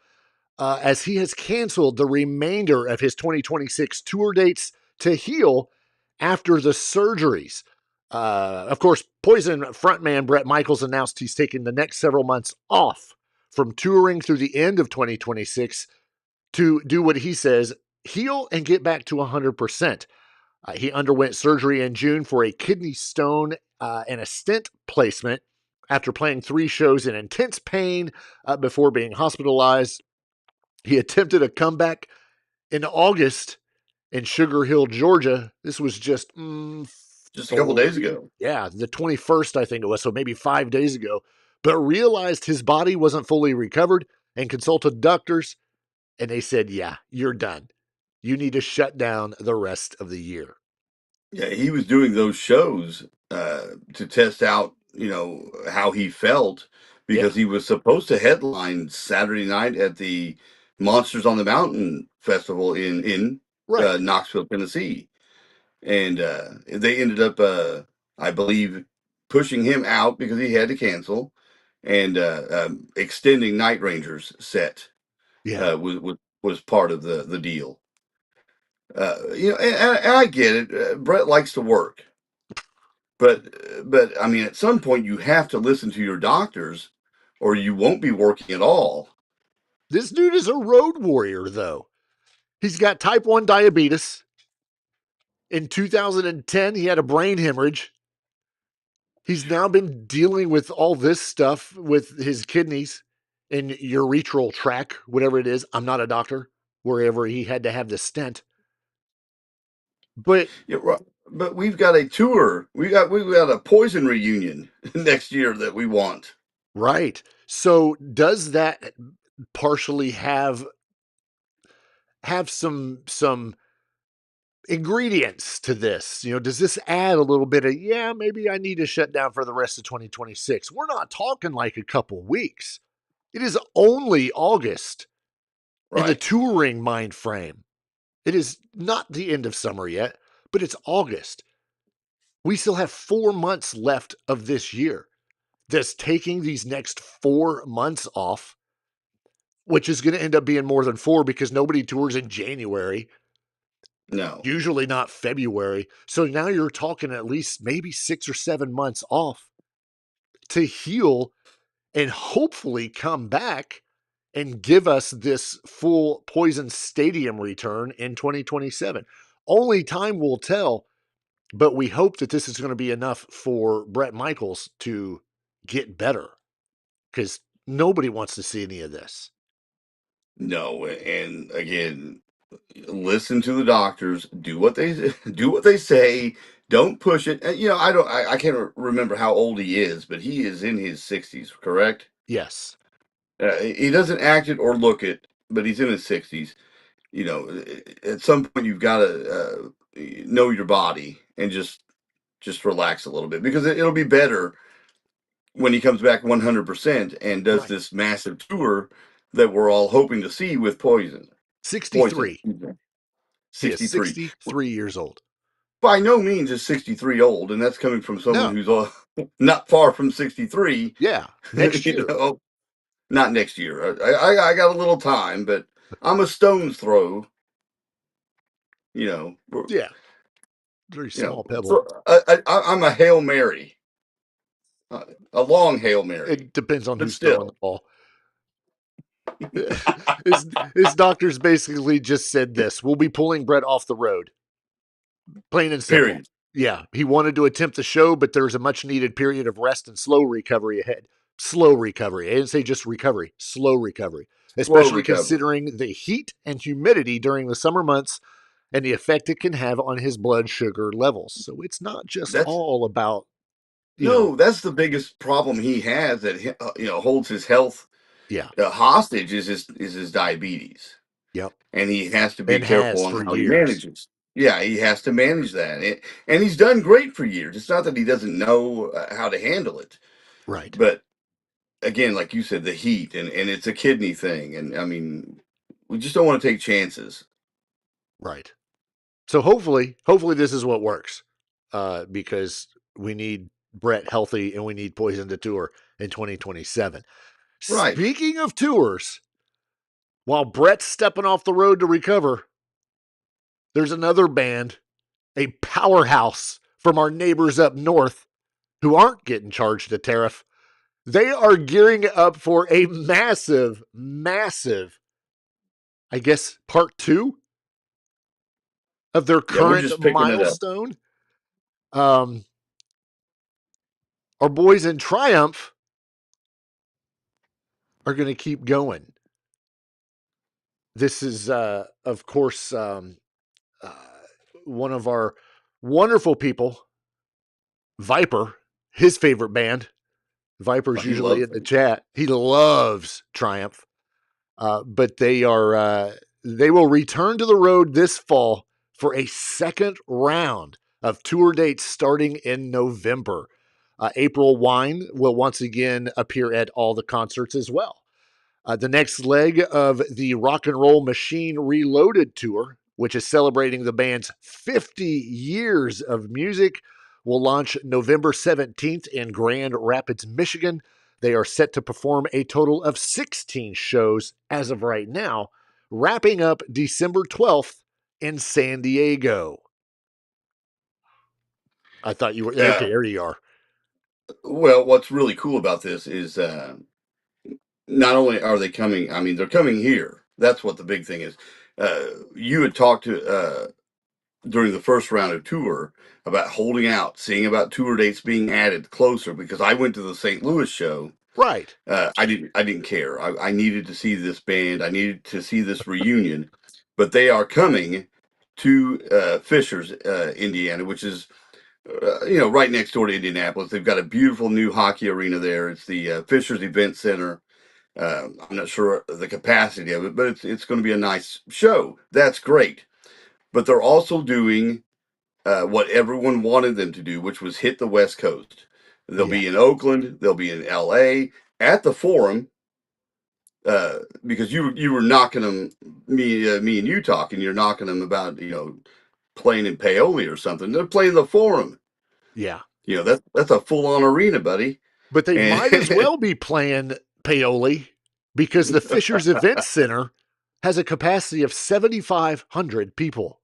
as he has canceled the remainder of his 2026 tour dates to heal after the surgeries. Of course, Poison frontman Bret Michaels announced he's taking the next several months off from touring through the end of 2026 to do what he says, heal and get back to 100%. He underwent surgery in June for a kidney stone and a stent placement after playing 3 shows in intense pain before being hospitalized. He attempted a comeback in August in Sugar Hill, Georgia. This was just Just a couple days ago. the 21st, I think it was, so maybe 5 days ago, but realized his body wasn't fully recovered and consulted doctors, and they said, yeah, you're done. You need to shut down the rest of the year. Yeah, he was doing those shows to test out, how he felt Yeah, because he was supposed to headline Saturday night at the Monsters on the Mountain festival in right. Knoxville, Tennessee, and they ended up, I believe, pushing him out because he had to cancel, and extending Night Ranger's set Yeah. was part of the deal. And I get it. Brett likes to work, but I mean, at some point, you have to listen to your doctors, or you won't be working at all. This dude is a road warrior, though. He's got type 1 diabetes. In 2010, he had a brain hemorrhage. He's now been dealing with all this stuff with his kidneys and urethral tract, whatever it is. I'm not a doctor, wherever he had to have the stent. But Yeah, right. But we've got a tour. We got a Poison reunion next year that we want. right. So does that partially have some ingredients to this? Does this add a little bit of, yeah, maybe I need to shut down for the rest of 2026? We're not talking like a couple weeks. It is only August in the Right. touring mind frame. It is not the end of summer yet, but it's August. We still have 4 months left of this year. That's taking these next 4 months off, which is going to end up being more than four because nobody tours in January, No. usually not February. So now you're talking at least maybe 6 or 7 months off to heal and hopefully come back and give us this full Poison Stadium return in 2027. Only time will tell, but we hope that this is going to be enough for Bret Michaels to get better because nobody wants to see any of this. No. And again, listen to the doctors. Do what they do. What they say. Don't push it. And, I don't. I can't remember how old he is, but he is in his 60s. Correct. Yes, He doesn't act it or look it, but he's in his 60s. At some point you've got to know your body and just relax a little bit because it'll be better when he comes back 100% and does right. this massive tour that we're all hoping to see with Poison. Poison. 63. He is 63. 63 years old. By no means is 63 old, and that's coming from someone No, who's not far from 63. yeah, next you year. know, not next year. I got a little time, but I'm a stone's throw. You know, Yeah, very small pebble. I'm a Hail Mary, a long Hail Mary, It depends on but who's throwing the still, ball. His doctors basically just said this: we'll be pulling Brett off the road. Plain and simple. period. Yeah, he wanted to attempt the show, but there's a much needed period of rest and slow recovery ahead. Slow recovery. I didn't say just recovery, slow recovery, Slow especially recovery. considering the heat and humidity during the summer months and the effect it can have on his blood sugar levels. So it's not just That's all about, you know, no, that's the biggest problem he has that holds his health yeah, hostage is his diabetes, yep, and he has to be and careful has on for how he years. manages. Yeah, he has to manage that, and he's done great for years. It's not that he doesn't know how to handle it, Right, but again, like you said, the heat and it's a kidney thing, and I mean, we just don't want to take chances. right. So hopefully this is what works, because we need Brett healthy and we need Poison to tour in 2027. Right. Speaking of tours, while Brett's stepping off the road to recover, there's another band, a powerhouse from our neighbors up north who aren't getting charged a tariff. They are gearing up for a massive, I guess, part two of their Yeah, we're current just picking it up. milestone. Um, our boys in Triumph are going to keep going. This is, of course, uh, one of our wonderful people, Viper, his favorite band. Viper's He usually loves in the them. chat. He loves Triumph, but they will return to the road this fall for a second round of tour dates starting in November. April Wine will once again appear at all the concerts as well. The next leg of the Rock and Roll Machine Reloaded tour, which is celebrating the band's 50 years of music, will launch November 17th in Grand Rapids, Michigan. They are set to perform a total of 16 shows as of right now, wrapping up December 12th in San Diego. I thought you were okay. Uh, There you are. well, what's really cool about this is not only are they coming, I mean, they're coming here. That's what the big thing is. You had talked to during the first round of tour about holding out, seeing about tour dates being added closer. Because I went to the St. Louis show. Right. I didn't care. I needed to see this band. I needed to see this reunion, but they are coming to Fishers, Indiana, which is right next door to Indianapolis. They've got a beautiful new hockey arena there. It's the Fishers Event Center. I'm not sure the capacity of it, but it's going to be a nice show. That's great. But they're also doing what everyone wanted them to do, which was hit the West Coast. They'll Yeah. be in Oakland. They'll be in L.A. at the Forum, because you were knocking them, me and you talking. You're knocking them about playing in Paoli or something. They're playing the Forum. Yeah. That's a full on arena, buddy. But they And might as well be playing Paoli because the Fishers Event Center has a capacity of 7,500 people.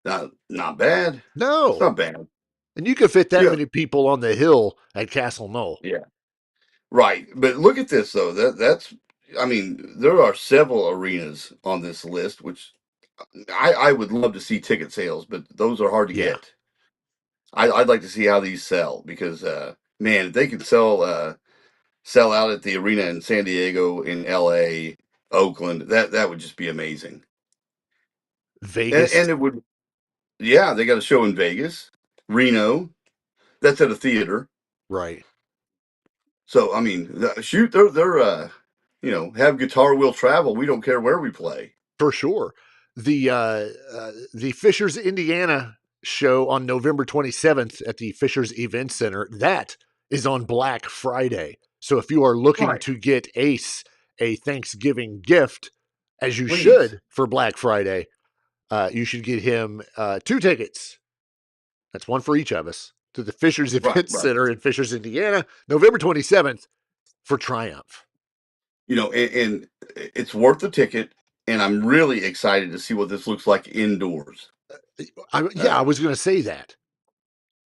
not bad. It's No. not bad. And you could fit that Yeah, many people on the hill at Castle Knoll. yeah, right. But look at this though. That's I mean, there are several arenas on this list, which I would love to see ticket sales, but those are hard to Yeah. get. I'd like to see how these sell because man, if they could sell out at the arena in San Diego, in L.A., Oakland, that would just be amazing. Vegas. And it would, yeah, they got a show in Vegas, Reno. That's at a theater. Right. So I mean, shoot, they're have guitar will travel. We don't care where we play. For sure. The Fishers, Indiana show on November 27th at the Fishers Event Center, that is on Black Friday. So if you are looking Right. to get Ace a Thanksgiving gift, as you Please. should for Black Friday, you should get him 2 tickets. That's one for each of us to the Fishers Right, Event right. Center in Fishers, Indiana, November 27th for Triumph. And it's worth the ticket. And I'm really excited to see what this looks like indoors. I Uh, was going to say that.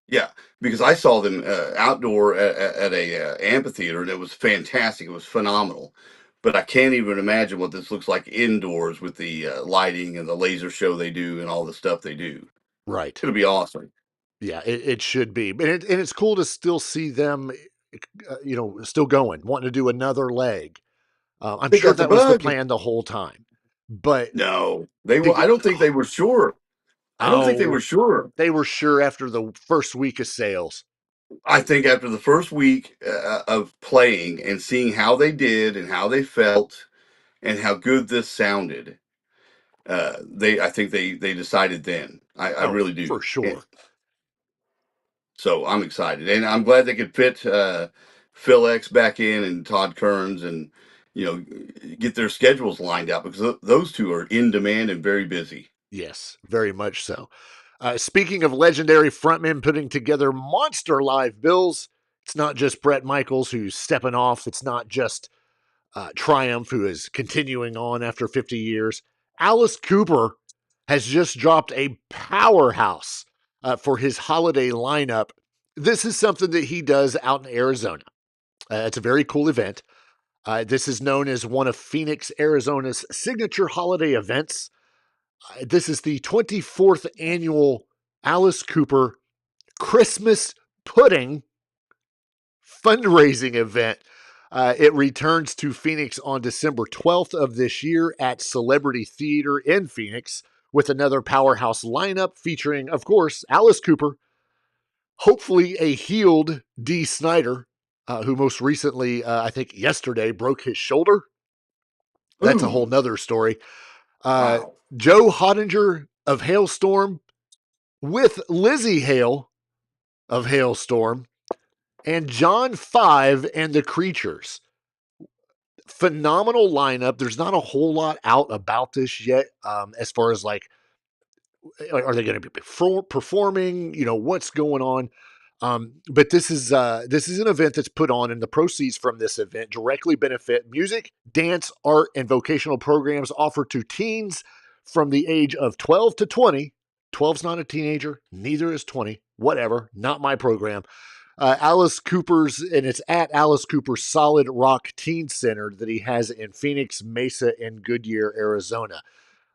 yeah, because I saw them outdoor at a amphitheater, and it was fantastic. It was phenomenal. But I can't even imagine what this looks like indoors with the lighting and the laser show they do and all the stuff they do. Right. It'll be awesome. Yeah, it should be, and it's cool to still see them, still going, wanting to do another leg. I'm They sure got the that was the bug. plan the whole time, but No, they to will. I get don't think they were sure. I don't think they were oh, sure. they were sure after the first week of sales. I think after the first week of playing and seeing how they did and how they felt and how good this sounded, I think they decided then. I Oh, really for do. sure. So I'm excited, and I'm glad they could fit Phil X back in and Todd Kearns, and you know get their schedules lined out because those two are in demand and very busy. Yes, very much so. Speaking of legendary frontmen putting together monster live bills, it's not just Bret Michaels who's stepping off. It's not just Triumph, who is continuing on after 50 years. Alice Cooper has just dropped a powerhouse for his holiday lineup. This is something that he does out in Arizona. It's a very cool event. This is known as one of Phoenix, Arizona's signature holiday events. This is the 24th annual Alice Cooper Christmas Pudding fundraising event. It returns to Phoenix on December 12th of this year at Celebrity Theater in Phoenix with another powerhouse lineup featuring, of course, Alice Cooper, hopefully a healed Dee Snider, who most recently, I think yesterday, broke his shoulder. That's a whole Ooh, nother story. Uh, wow! Joe Hottinger of Hailstorm with Lizzie Hale of Hailstorm and John Five and the Creatures. Phenomenal lineup. There's not a whole lot out about this yet, as far as like, are they going to be performing? What's going on? But this is an event that's put on, and the proceeds from this event directly benefit music, dance, art, and vocational programs offered to teens from the age of 12 to 20. 12's not a teenager, neither is 20. Whatever, not my program. Alice Cooper's, and it's at Alice Cooper's Solid Rock Teen Center that he has in Phoenix, Mesa, and Goodyear, Arizona.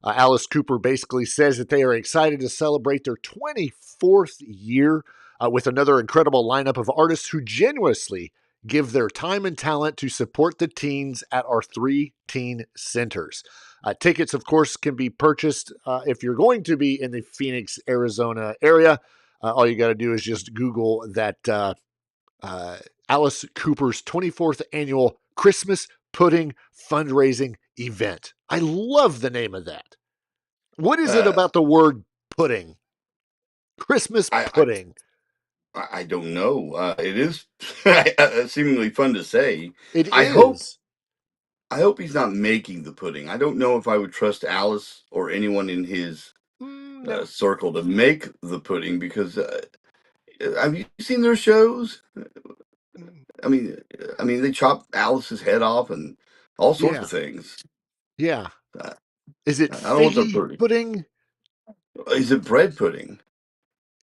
Alice Cooper basically says that they are excited to celebrate their 24th year with another incredible lineup of artists who genuinely give their time and talent to support the teens at our 3 teen centers. Tickets, of course, can be purchased if you're going to be in the Phoenix, Arizona area. All you got to do is just Google that Alice Cooper's 24th annual Christmas Pudding fundraising event. I love the name of that. What is it Uh, about the word pudding? Christmas I, I pudding. I don't know. It is seemingly fun to say. It I hope is. I hope he's not making the pudding. I don't know if I would trust Alice or anyone in his No. circle to make the pudding because have you seen their shows? I mean, they chop Alice's head off and all sorts Yeah. of things. Yeah. Uh, Is it I don't want their figgy pudding. pudding? Is it bread pudding?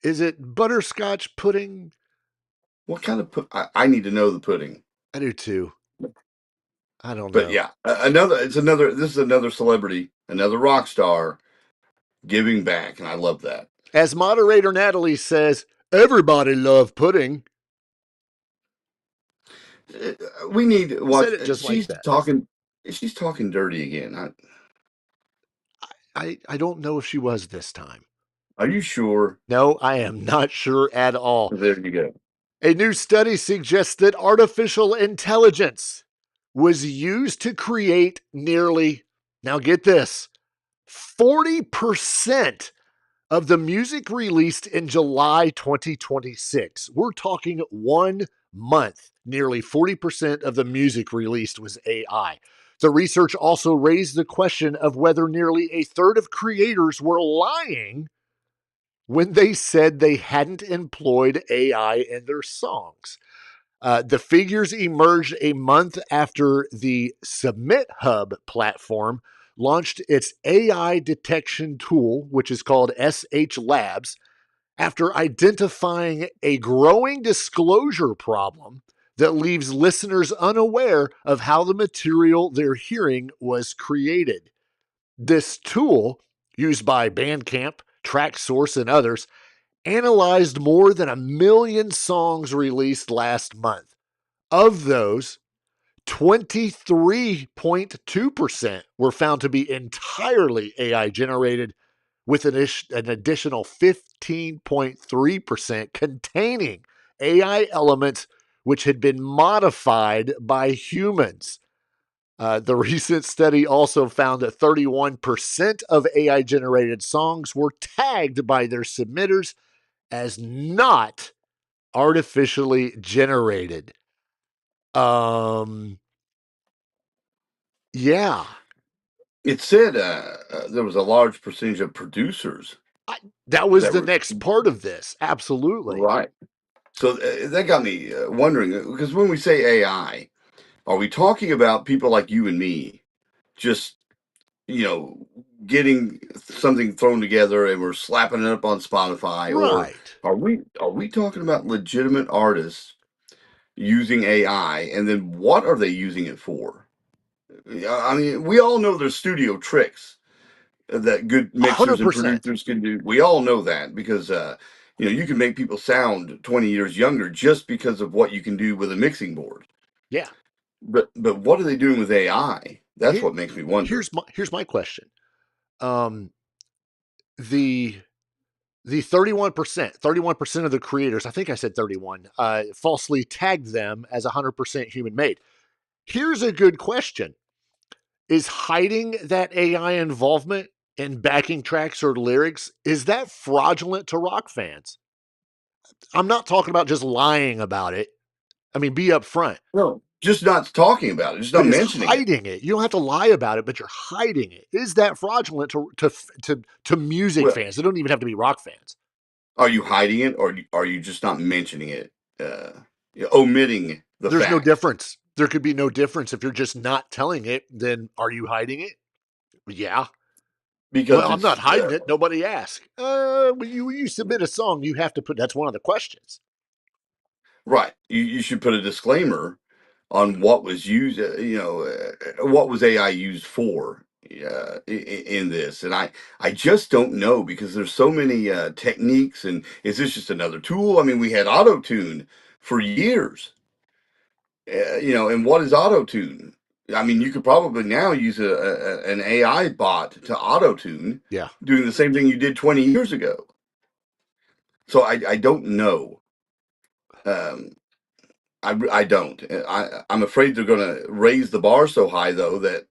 Is it butterscotch pudding? What kind of I need to know the pudding. I do too. I don't But know. yeah, this is another celebrity, another rock star giving back, and I love that. As moderator Natalie says, everybody love pudding. We need Said what it just like she's that. talking. She's talking dirty again. I don't know if she was this time. Are you sure? No, I am not sure at all. There you go. A new study suggests that artificial intelligence was used to create nearly, now get this, 40% of the music released in July 2026. We're talking 1 month. Nearly 40% of the music released was AI. The research also raised the question of whether nearly a third of creators were lying when they said they hadn't employed AI in their songs. The figures emerged a month after the Submit Hub platform launched its AI detection tool, which is called SH Labs, after identifying a growing disclosure problem that leaves listeners unaware of how the material they're hearing was created. This tool, used by Bandcamp, TrackSource, and others, analyzed more than 1 million songs released last month. Of those, 23.2% were found to be entirely AI generated, with an additional 15.3% containing AI elements which had been modified by humans. The recent study also found that 31% of AI generated songs were tagged by their submitters as not artificially generated. Um, yeah, It said there was a large percentage of producers I, that was that the were next part of this. Absolutely. right. So that got me wondering because when we say AI, are we talking about people like you and me just you know getting something thrown together and we're slapping it up on Spotify, or Right. are we talking about legitimate artists using AI, and then what are they using it for? I mean, we all know there's studio tricks that good mixers and 100%. producers can do. We all know that because you can make people sound 20 years younger just because of what you can do with a mixing board. Yeah. But what are they doing with AI? That's Here, what makes me wonder. here's my question. Um, the the 31% of the creators, I think I said 31, falsely tagged them as 100% human made. Here's a good question. Is hiding that AI involvement in backing tracks or lyrics, is that fraudulent to rock fans? I'm not talking about just lying about it. I mean, be upfront. No, just not talking about it, just But not is mentioning it. hiding it? You don't have to lie about it, but you're hiding it. Is that fraudulent to music Well, fans? It don't even have to be rock fans. are you hiding it, or are you just not mentioning it? Uh, Omitting the There's no fact difference. There could be no difference if you're just not telling it. Then are you hiding it? Yeah. because Well, I'm not it's hiding it. Nobody asked. When you submit a song, you have to put. That's one of the questions. Right. You should put a disclaimer on what was used, what was AI used for in this. And I just don't know because there's so many techniques. And is this just another tool? I mean, we had auto tune for years, and what is auto tune? I mean, you could probably now use an AI bot to auto tune, Yeah. doing the same thing you did 20 years ago. So I don't know. Um, I don't. I'm afraid they're going to raise the bar so high, though, that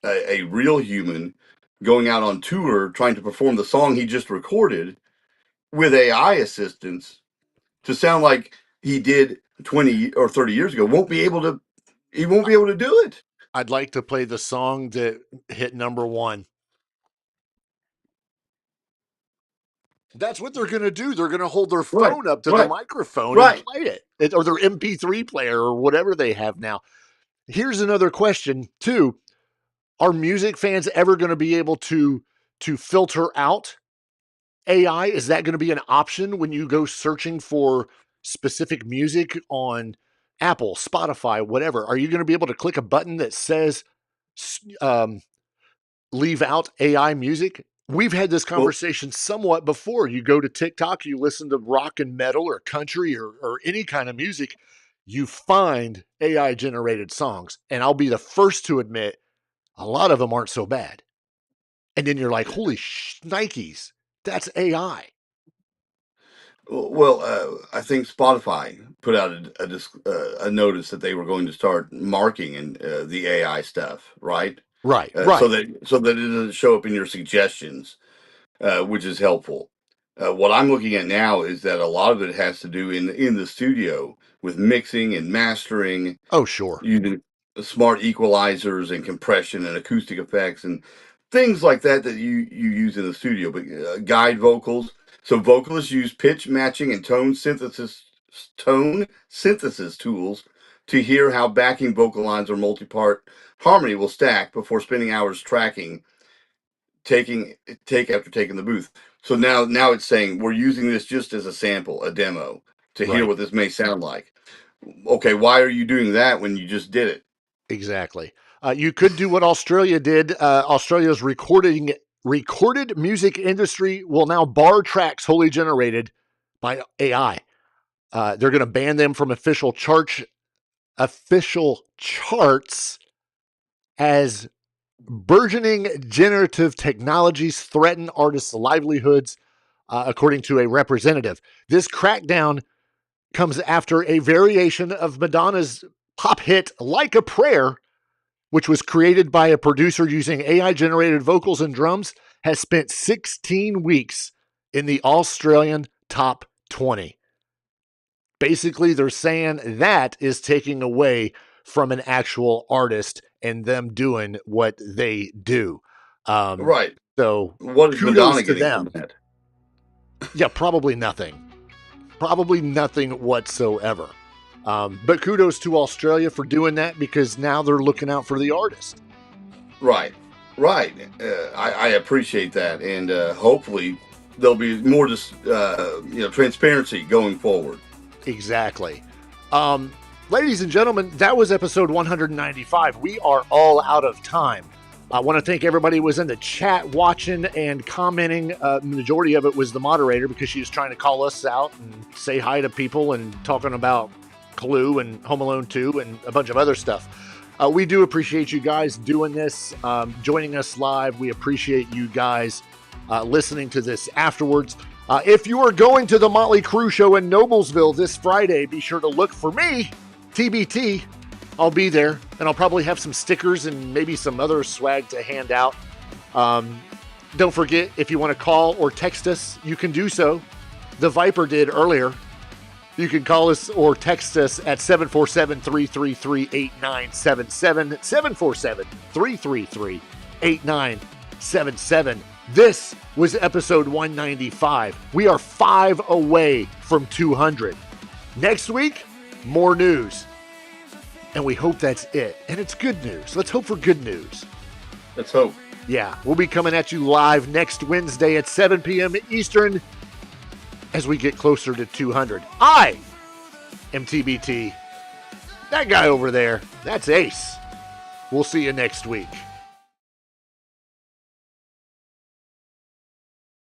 a real human going out on tour trying to perform the song he just recorded with AI assistance to sound like he did 20 or 30 years ago he won't be able to do it. I'd like to play the song that hit number one. That's what they're going to do. They're going to hold their Right, phone up to the right, microphone and right. play it, or their MP3 player or whatever they have now. Here's another question too. Are music fans ever going to be able to filter out AI? Is that going to be an option when you go searching for specific music on Apple, Spotify, whatever? Are you going to be able to click a button that says um, leave out AI music? We've had this Well, conversation somewhat before. You go to TikTok, you listen to rock and metal or country or any kind of music, you find AI generated songs. And I'll be the first to admit a lot of them aren't so bad. And then you're like, holy Nikes, that's AI. I think Spotify put out a notice that they were going to start marking the AI stuff, right? Right, So right. that it doesn't show up in your suggestions, which is helpful. What I'm looking at now is that a lot of it has to do in the studio with mixing and mastering, Oh, sure. using smart equalizers and compression and acoustic effects and things like that you use in the studio. But guide vocals. So vocalists use pitch matching and tone synthesis tools to hear how backing vocal lines or multi-part harmony will stack before spending hours tracking taking take after taking the booth. So now it's saying we're using this just as a sample, a demo, to hear Right. what this may sound like. Okay, why are you doing that when you just did it? Exactly. You could do what Australia did. Australia's recorded music industry will now bar tracks wholly generated by AI. They're going to ban them from official charts as burgeoning generative technologies threaten artists' livelihoods, according to a representative. This crackdown comes after a variation of Madonna's pop hit Like a Prayer, which was created by a producer using AI generated vocals and drums, has spent 16 weeks in the Australian top 20. Basically, they're saying that is taking away from an actual artist and them doing what they do. Um, Right. so What is kudos Madonna to getting from them. that? Yeah, probably nothing. Probably nothing whatsoever. But kudos to Australia for doing that because now they're looking out for the artist. Right. Right. I appreciate that, and hopefully there'll be more transparency going forward. Exactly. Ladies and gentlemen, that was episode 195. We are all out of time. I want to thank everybody who was in the chat watching and commenting. Majority of it was the moderator because she was trying to call us out and say hi to people and talking about Clue and Home Alone 2 and a bunch of other stuff. We do appreciate you guys doing this, joining us live. We appreciate you guys listening to this afterwards. If you are going to the Motley Crue show in Noblesville this Friday, be sure to look for me, TBT. I'll be there, and I'll probably have some stickers and maybe some other swag to hand out. Don't forget, if you want to call or text us, you can do so. The Viper did earlier. You can call us or text us at 747-333-8977, 747-333-8977. This was episode 195. We are 5 away from 200. Next week, more news. And we hope that's it. And it's good news. Let's hope for good news. Let's hope. Yeah, we'll be coming at you live next Wednesday at 7 p.m. Eastern as we get closer to 200. I MTBT. That guy over there, that's Ace. We'll see you next week.